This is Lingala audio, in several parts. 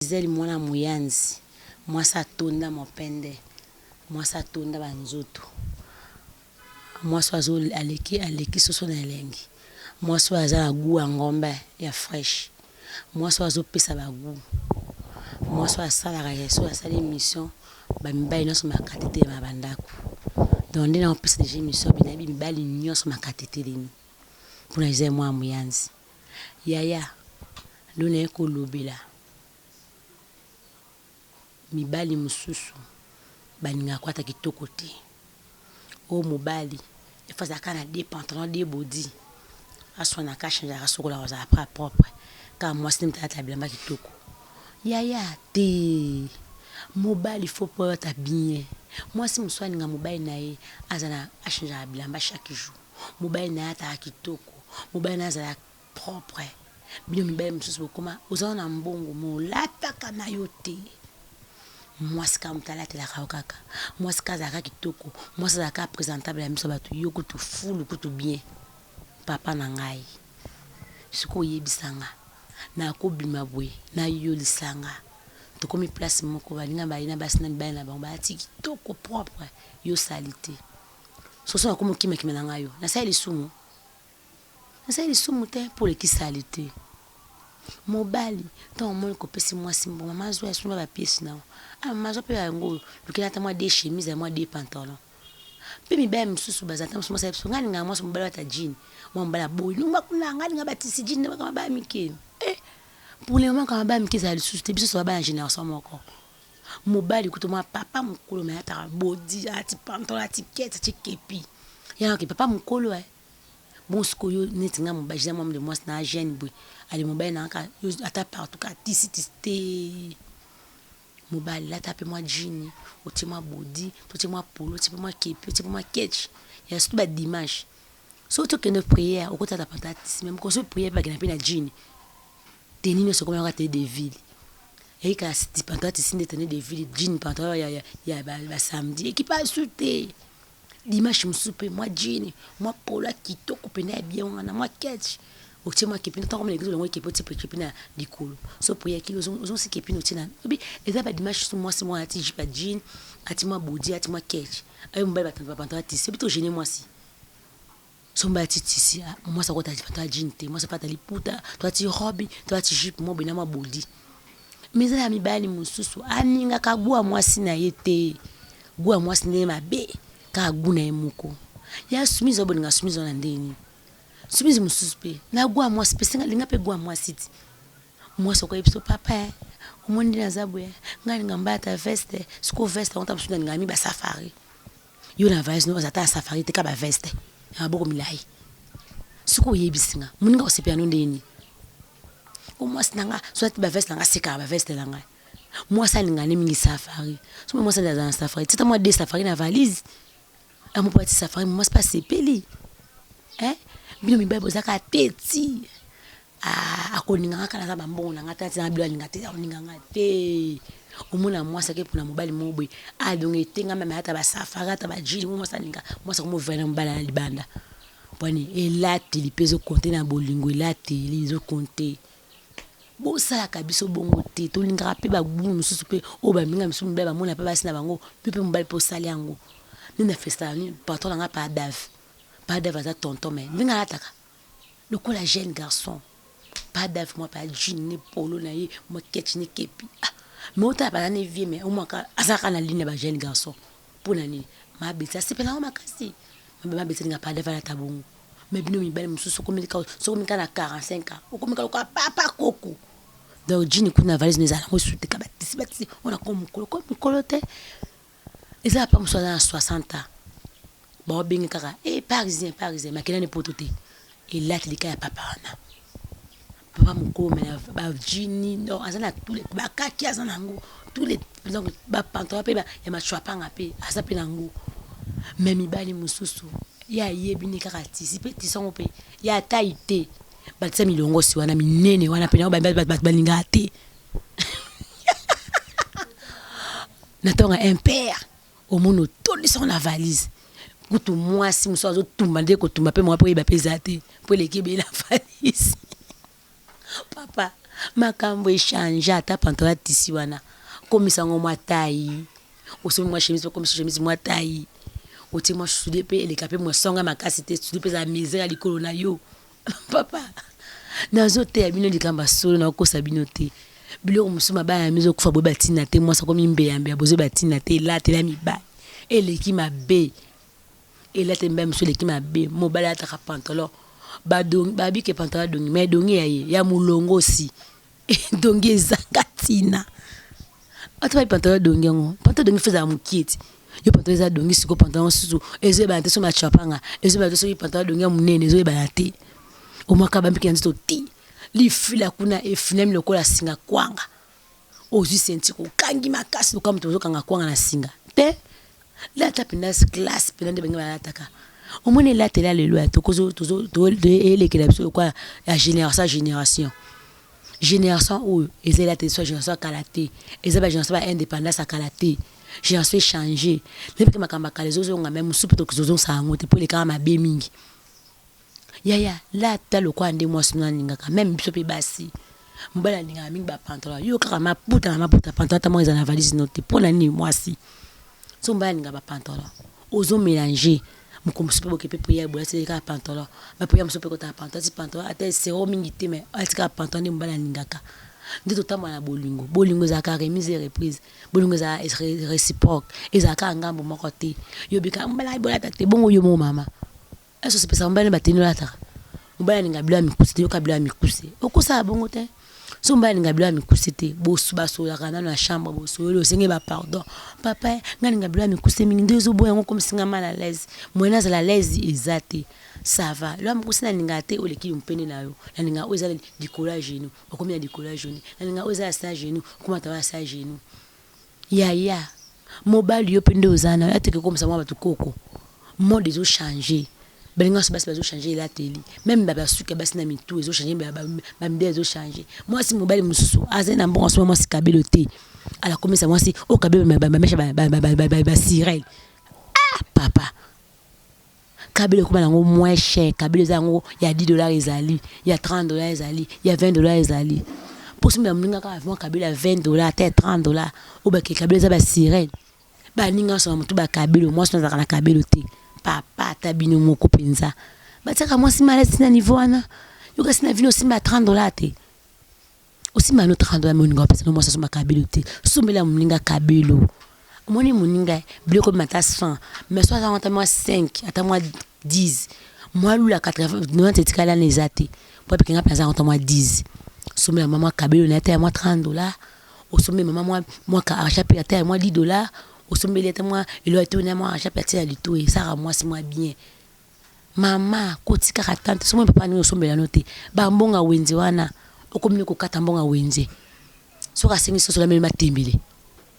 Zeli mwana muyanzi, mwasa tonda mopende, mwasa tonda banzoto. Mwasa wazo aleki soso na elengi. Mwasa waza na goût ngombe ya fresh. Mwasa wazo pesa ba goût. Mwasa wasala reso wasala émission ba mibali nyonso makatete ma bandako. Donc ndina opesa déjà émission binabi mibali nyonso makatete lini. Pour na mwa muyanzi. Yaya lona eko lobela. Mibali mususu baninga kwata kitoko te. O mobali efaza kana des pantalons des body. Aswa na ka changer asoko la waza après propre. Ka moi sinim tata bilamba kitoko. Yaya te. Mobali faut pas ta bien. Moi si muswa ninga mobali na ye azana a changer bilamba chaque jour. Mobali na ta kitoko. Mobali na azala propre. Bino mibali mususu bokoma ozana mbongo mo lata kana yote. Moi ska mutala te la kaka. Moi ska zaka kitoko. Moi ska présentable ya miso batu yo kutu full kutu bien. Papa na ngai. Siko yebisanga. Na ko bima bwe na yo lisanga. To komi place moko balinga baina basina mibali na bango ba kitoko propre yo salité. Soso na komo kime na ngayo. Na sa elisumu. Na sa elisumu te pour le qui salité. Mobali tant mon ko pesi moi simbo mama zo esuma ba pièce na. Ah mazo pe yango lukela ta moi des chemises moi des pantalons. Pe mi ba msusu bazata msusu moi sa ngani nga moi so mobali ta jean. Moi mbala boy numba kuna ngani nga batisi jean na kama ba mike. Pour le moment quand ba mike za lisusu te biso so ba na génération moko. Mobali kuto moi papa mukolo me ata body ati pantalon ati kete ati kepi. Ya ke papa mukolo bon siko yo netinga mobali za moi de moi na jeune boy. Ali mobali na ka ata partout ka tisité. Mobile là tape moi jean oti moi body oti moi polo oti moi kepi oti moi ketch ya surtout ba dimanche so to que ne prière au côté de la patate même quand je prière pas que na jean tenir ce comme on de ville et que si patate si tenir de ville jean pantalon ya ba samedi et qui pas sauter dimanche me souper moi jean moi polo kitoko pena bien on a moi ketch oti moi kepi tant comme l'église moi kepi oti kepi na likolo so prière qui ont si kepi no tina bi eza ba dimanche sur moi c'est moi ati jipa jean ati moi body ati moi ketch ay mbali batanda pantalon ati c'est plutôt gêner moi si so mbali ati si moi ça kota pantalon jean te moi ça pas ta liputa toi ati robe toi ati jupe moi bina moi body mais ça mi bali mususu aninga ka gua moi si na yete gua moi si ne mabe ka guna emuko ya sumizo boninga sumizo na ndeni sumizi mususu na gwa moi spesinga linga pe gwa moi siti moi soko episo papa omondi na zabwe ngani ngambata veste siko veste on tapu suna ngami ba safari yo na veste no zata safari te ka ba veste ya boko milai siko yebisinga muninga osepia no ndeni o moi sinanga so ati ba veste nga sika ba veste langa moi ça lingane mingi safari so moi ça dans safari tita moi des safari na valise a mo parti safari moi c'est pas sepeli bino mibali bozaka teti akoninga kana za bambongo na ngata tina bilo alinga te akoninga ngate omona mwasa ke puna mobali mobwe donc etenga mama hata ba safari hata ba jili mwasa linga mwasa ko movela mbala na libanda boni elate lipezo compter na bolingo elate lizo compter bo sala kabiso bongo te to linga pe ba gumu susu pe o ba minga misu mbeba mona pe basina bango pe mobali po sali yango nina festa ni patron nga pa dave pas d'avant tonton mais vinga ataka le coup la jeune garçon pas d'avant moi pas jean ni polo na ye moi ketch ni kepi mais ota pas na vie mais au moins azaka na ligne ba jeune garçon pour nani ma beta c'est pela ma kasi ma beta nga pas d'avant ta bongo mais bino mi belle mususu comme so comme kana 45 ans ou comme ka papa koko donc jean kuna valise nezala mo sute ka batisi on a comme kolote et ça pas mo 60 ans. Bon bien kaka parisien makina ne potote et là tu ya papa na papa moko mais ba jini non azana tous les ba kaki azana ngo tous les donc ba pantalon pe ba ya machwapa ngape asa pe nango mais mibali mususu ya yebini kaka tisi pe tisongo pe ya taite ba tsa milongo si wana minene wana pe na ba balinga te na tonga un père au mono tout sur la valise kutu moi si muso azo tumba ndeko tumba pe moi po yeba pezate po lekebe la valise papa makambo échange ata pantalon tisi wana komisa ngo mwa taille osomi mwa chemise komisa chemise mwa taille oti mwa soudé pe eleka pe mwa songa makasi te soudé pe za misère likolo na yo papa nazo te ya bino likamba solo na kosa bino te biloko mosusu mabaya ya mizo kufa boye batina te mwasa komi mbeyambeya bozo batina te elatela mibali eleki mabe elate mbe mosusu eleki mabe mobali ataka pantalon babike pantalon dongi mais dongi ya ye ya mulongo aussi dongi ezanga tina ata pantalon dongi yango pantalon dongi feza mukieti yo pantalon eza dongi siko pantalon susu ezo ebana te so machapanga ezo ebana te so pantalon dongi ya munene ezo ebana te omaka bambiki ya nzito ti lifila kuna efilemi lokola singa kwanga ozwi senti kokangi makasi lokola moto ozokanga kwanga na singa te lata penda classe penda nde bengi balataka omoni elatela lelo ya toelekela biso lokola ya génération oyo eza elatela so génération akala te eza bagénération ba indépendance akala te génération échange lepeke makambo akala ezozonga me mosusu mpe tokizozongisa yango te mpo elekaka mabe mingi yaya lata lokola nde mwasi mna ningaka même biso mpe basi mobali alingaka mingi bapantalon yo kaka maputa pantalon ata moko eza na valise no te mpo na nini mwasi so mobali alingaka bapantalon ozomélange mokombo mosusu mpe boke mpe priere boye atikaka kaka pantalon bapriere mosusu mpe kotaka pantalon ati pantalon ata esero mingi te mais atikaka pantalon nde mobali alingaka nde totambola na bolingo ezalaka remise et reprise bolingo ezala réciproque ezalaka ngambo moko te yo bika mobali ayibolata te bongo yo mo mama eso sepesa mobali bateni olataka mobali alinga bilo ya mikuse te yoka bilo ya mikuse okosala bongo te so mobali alinga bilo ya mikuse te basolaka nano na chambre bosoyoli osenge bapardon papa nga alinga bilo ya mikuse mingi nde ezoboya yango komisinga mal à l'aise moyena azala l'aise eza te ça va lo ya mikuse nalingaka te oleki mpene na yo nalinga oyo eza likolo ya genou okomi na likolo ya genou nalinga oyo eza ya sa genou okomata ya sa genou yaya mobali yo mpe nde oza na yo ateke komisa mwa bato koko mode ezochange balinga so basi bazochanger elateli même babasuka basi na mitu ezochanger bamide ezochanger mwasi mobali mosusu aza na mbongo so mwasi kabelo te ala komisa mwasi o kabelo bamesha basirel papa kabelo kuma nango moins cher kabelo eza yango ya $10 ezali ya $30 ezali ya $20 ezali poso mbe mlinga ka avant kabelo ya $20 ata $30 o ba ke kabelo eza basirel baninga so mutu ba kabelo mwasi nazaka na kabelo te papa tabino moko penza bataka mwasi malasi na niveau wana yoka sina vino simba $30 te osimba no $30 moninga pesa no mwasi so makabelo te sombela moninga kabelo moni moninga biloko mata 100 mais soit ata moi 5 ata moi 10 moi lula 80 90 etikala na ezate po pe kinga penza ata moi 10 sombela mama kabelo na ata moi $30 osombela mama moi ka achape ata moi $10 osombeli ata mwa elo ate na mwa acha pati ya lito e sara mwasi mwa bien mama kotika ka tante somo papa ni osombela note ba mbonga wenze wana okomini ko kata mbonga wenze soka sengi soso la meli matembele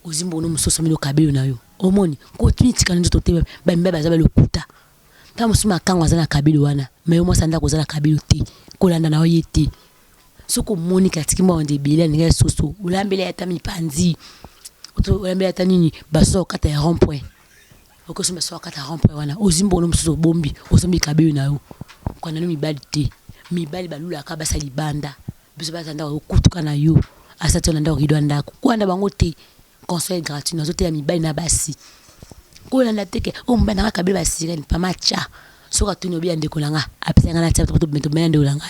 ozimbo no musoso melo kabelo na yo omoni ko tunitika nzo te ba mbeba za ba lokuta ta musuma kangwa za na kabelo wana me mo sanda ko za na kabelo te ko landa na oyete soko monika tikimba onde bile ninga soso ulambele ata mipanzi olambe ata nini baso kata ya rond-point okoso baso kata rond-point wana ozimbo no mususu bombi osombi kabelo na yo kwa nanu mibali balula ka basa libanda biso bazanda okutuka na yo asati olanda rido ndako kwanda bango te conseil gratuit nazo te ya mibali na basi ko landa teke o mbana ka kabelo basirene pa matcha soka tuni obi ndeko nanga apesa ngana tia to beto mena ndeko nanga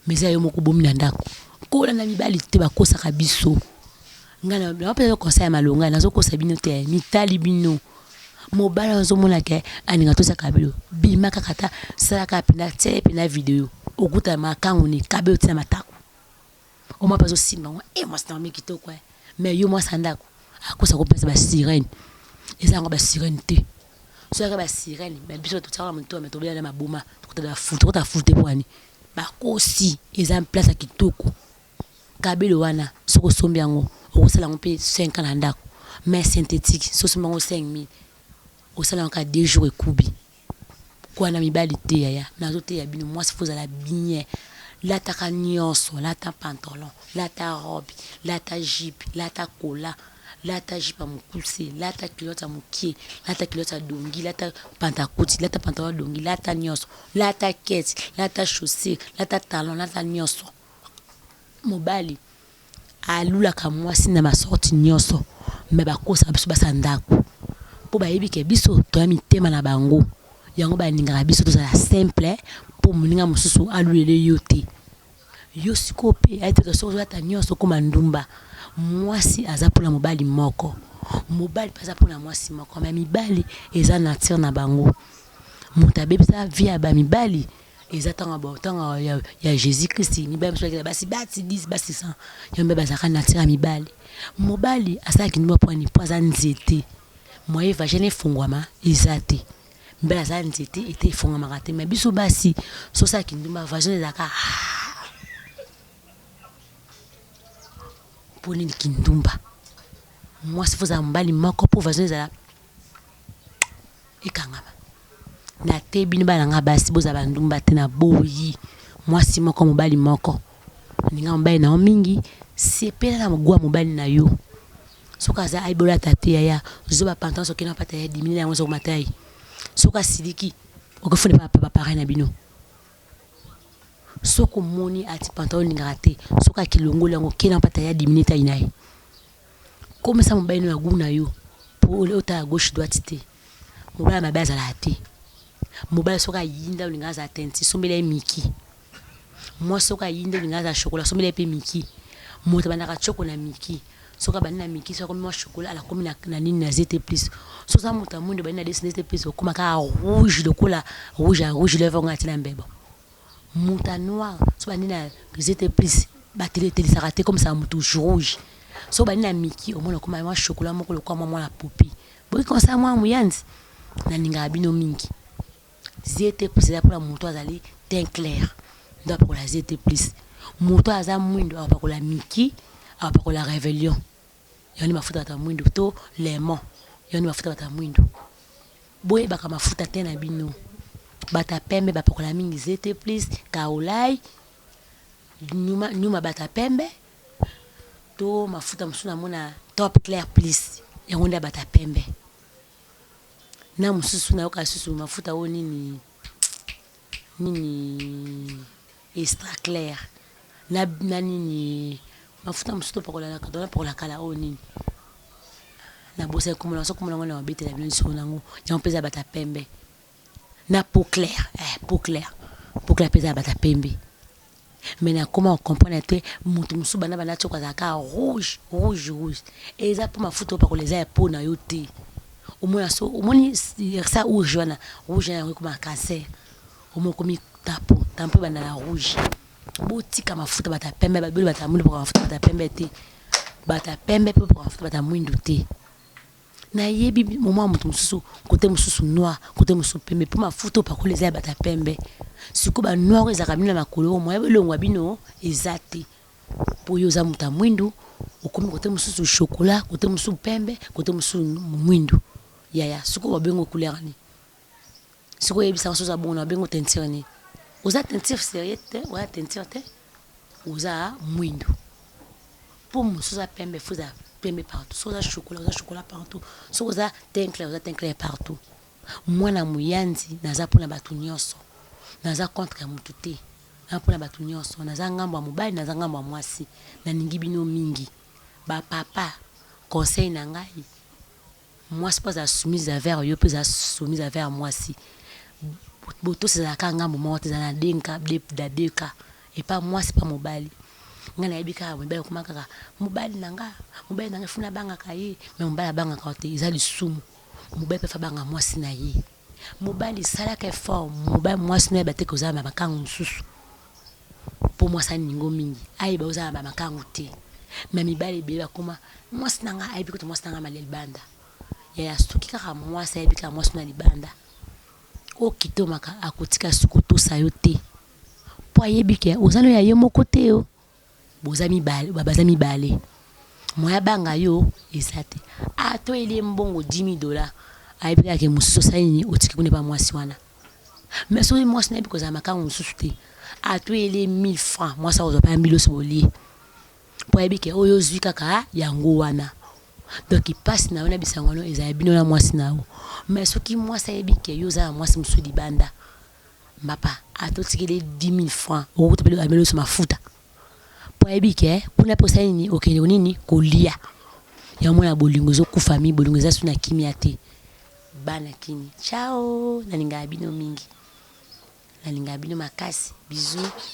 meza yo moko bomi na ndako ko landa mibali te bakosa ka biso ngana na pesa conseil malonga nazo kosa bino te mitali bino mobala nzo mona ke aninga to sa kabelo bima kakata sala ka pena te pena video okuta makangu ni kabelo tina matako o ma pazo simba moi c'est un kitoko quoi mais yo moi sandako akosa ko pesa ba sirene eza ngo ba sirene te so ka ba sirene mais biso to tsala monto mais to bela na mabuma to ta fulte poani ba kosi eza en place kitoko kabelo wana soko sombi yango okosala ngo pe 5 ans ndako mais synthétique so somba ngo 5000 osala encore 2 jours ekubi kwa na mibali te ya nazo te ya bino moi faut la bien lata nyonso lata pantalon lata robe lata jupe lata cola lata jupe mukuse lata culotte mukie lata culotte dongi lata pantakoti lata pantalon dongi lata nyonso lata kete lata chaussée lata talon lata nyonso mobali alulaka mwasi na masorti nyonso me bakosa biso basandako po bayebi ke biso toya mitema na bango yango balingaka biso tozala simple po moninga mosusu alulele yo te yo sikoyo mpe ayete soki ozwata nyonso koma ndumba mwasi aza mpona mobali moko mobali mpe aza mpona mwasi moko me mibali eza nature na bango moto abebisa vie ya bamibali eza ntango ya Jésus Christ mibali mosusu akela basi 10 basi 100 yo mpe bazalaka nature ya mibali mobali asalaki ndumba mponi mpo aza nzete moye vagene efungwama eza te mbele aza nzete ete efungwamaka te me biso basi so osalaki ndumba vagene ezalaka mponi kindumba mwasi fo ozala mobali moko mpo vagene ezala ekangama na te bino bana nga basi bozala bandumba te na boyi mwasi moko mobali moko ninga mobali na yo mingi sepela na mogwa mobali na yo soki aza aibola tate yaya zoba pantalon soki na pata ya 10 000 yango zokomatai soki asiliki okofune bapareil na bino soki omoni ati pantalon olingaka te soki akilongola yango okei na pata ya 10 minutes ayi na ye komisa mobali no ya gu na yo po otala gauche droite te mobali mabe azalaka te mobali soki ayinda olinga azala tenti sombela ye miki mwasi soki ayinda olinga azala shokola sombela ye mpe miki moto abandaka choko na miki soki abandi na miki soki akomi mwa shokola alakomi na nini na zete plus soki oza moto amwindo abandi na desi zete plus okoma kaka rouge lokola rouge lèvre ngo atina mbeba moto anoir soki bandi na zete plus bateletelisaka te komisa moto rouge soki bandi na miki omona okoma mwa shokola moko lokola mwa na popi boki konsa mwa moyanzi na ningaka bino mingi zete plus eza mpona moto azali teint clair ndo apakola zete plus moto aza mwindo apakola miki apakola révélation yoni mafuta bata mwindo to lemon yoni mafuta bata mwindo boye baka mafuta te na bino bata pembe bapakola mingi zete plus kaolai nyuma bata pembe to mafuta mosusu na mona top clair plus yango nde bata pembe na mosusu nayoka susu mafuta oyo nini extra clair na nini mafuta mosusu topakola kala oyo nini na bosa komona so komona ngo na mabete na bino so nango yango mpe eza bata pembe na peau claire peau claire mpe eza bata pembe mais na koma okomprendre te moto mosusu bana bana ti okozalaka rouge eza mpo mafuta opakola eza ya peau na yo te omoni sa rouge wana yango ekoma cancer omoni okomi tampo banda na rouge botika mafuta bata pembe babeli bata mwindo poka mafuta bata pembe te bata pembe pe poka mafuta bata mwindo te na yebi moma moto mosusu kote mosusu noir kote mosusu pembe po mafuta opakola eza ya bata pembe siko ba noir ezaka bino na makolo moya belongwa bino eza te po yo oza moto mwindo okomi kote mosusu chocolat kote mosusu pembe kote mosusu mwindo yaya siko babengo couleur ni siko yebisa mosusu za bongo na bengo teinture ni oza teinture sérieux te oza teinture te oza mwindo po mosusu za pembe fuza pembe partout so oza chocolat partout so oza teint clair partout mwana moyanzi naza mpona bato nyonso naza contre ya motu te naza mpona bato nyonso naza ngambo ya mobali naza ngambo ya mwasi naningi bino mingi bapapa conseil na ngai mwasi mpo azala soumise à vers yo mpe eza soumise à vers mwasi botosi ezalaka ngambo moko te eza na deka epa mwasi pa mobali ngai nayebi kaka mobali okoma kaka mobali na nga efuna abangaka ye me mobali abangaka te eza lisumu mobali mpe fa banga mwasi na ye mobali esalaka effort mobali mwasi no yeba te kozala na makango mosusu mpo mwasi aningo mingi ayeba ozala na makango te me mibali ebele bakoma mwasi na nga ayebi koto mwasi na nga mali libanda yaya soki kaka mwasi ayebi kaka mwasi na libanda okitomaka akotika suku tosa yo te po ayebi ke ozalo ya ye moko te yo baza mibale moya banga yo eza te ato ele mbongo $10,000 ayebi kaka mosusu osali nini otiki kuna pa mwasi wana mais soki mwasi nayebi kozala makango mosusu te ato ele 1000 francs mwasi akozwa pa mbiloso bolie po ayebi ke oyo ozwi kaka yango wana donc ipasi na yo na bisango wana ezala bino na mwasi na yo mais soki mwasi ayebi ke yo oza na mwasi mosusu libanda mbapa atotikele 10,000 francs okutopele ameloso mafuta yebi ke kuna posa nini okende nini kolia ya mwana bolingo zo ku famille bolingo za suna kimia te bana kini ciao nalinga bino mingi nalinga bino makasi bisous.